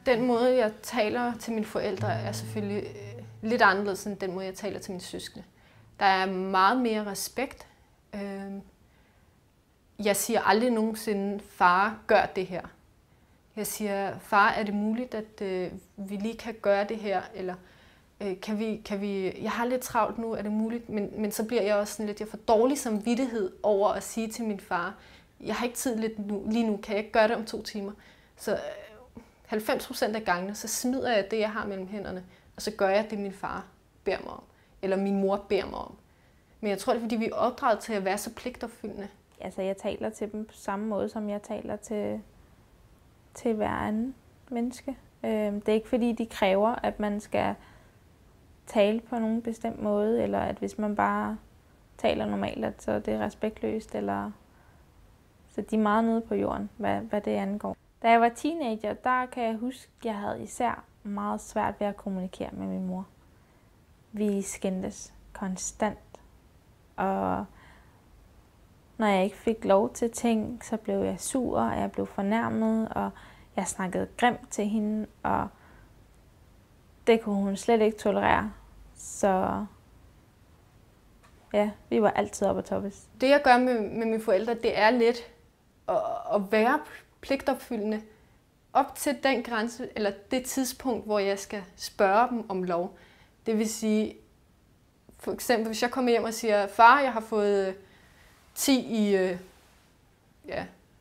Den måde, jeg taler til mine forældre, er selvfølgelig lidt anderledes end den måde, jeg taler til mine søskende. Der er meget mere respekt. Jeg siger aldrig nogensinde, far, gør det her. Jeg siger, far, er det muligt, at vi lige kan gøre det her? Eller kan vi, jeg har lidt travlt nu, er det muligt? Men så bliver jeg også sådan lidt, jeg får dårlig samvittighed over at sige til min far, jeg har ikke tid lige nu, kan jeg ikke gøre det om 2 timer? Så 90% af gangene, så smider jeg det, jeg har mellem hænderne, og så gør jeg det, min far beder mig om, eller min mor beder mig om. Men jeg tror, det er, fordi vi er opdraget til at være så pligtopfyldende. Altså, jeg taler til dem på samme måde, som jeg taler til hver anden menneske. Det er ikke, fordi de kræver, at man skal tale på nogen bestemt måde, eller at hvis man bare taler normalt, at så det er respektløst, eller så de er meget nede på jorden, hvad det angår. Da jeg var teenager, der kan jeg huske, at jeg havde især meget svært ved at kommunikere med min mor. Vi skændtes konstant, og når jeg ikke fik lov til ting, så blev jeg sur, og jeg blev fornærmet, og jeg snakkede grimt til hende, og det kunne hun slet ikke tolerere. Så ja, vi var altid oppe at toppes. Det jeg gør med mine forældre, det er lidt at være pligtopfyldende op til den grænse, eller det tidspunkt, hvor jeg skal spørge dem om lov. Det vil sige, for eksempel, hvis jeg kommer hjem og siger, far, jeg har fået 10 i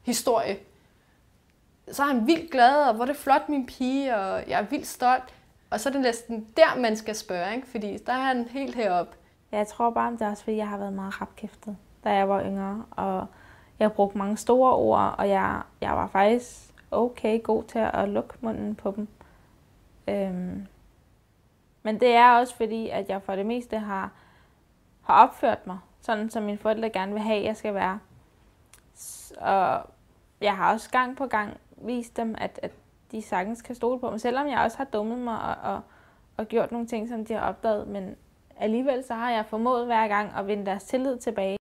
historie, så er han vildt glad, og hvor er det flot, min pige, og jeg er vildt stolt. Og så er det næsten der, man skal spørge, ikke? Fordi der er han helt heroppe. Jeg tror bare, det er også, fordi jeg har været meget rapkæftet, da jeg var yngre, og jeg brugte mange store ord, og jeg var faktisk okay god til at lukke munden på dem. Men det er også fordi, at jeg for det meste har opført mig, sådan som mine forældre gerne vil have, at jeg skal være. Og jeg har også gang på gang vist dem, at de sagtens kan stole på mig, selvom jeg også har dummet mig og gjort nogle ting, som de har opdaget. Men alligevel så har jeg formået hver gang at vinde deres tillid tilbage.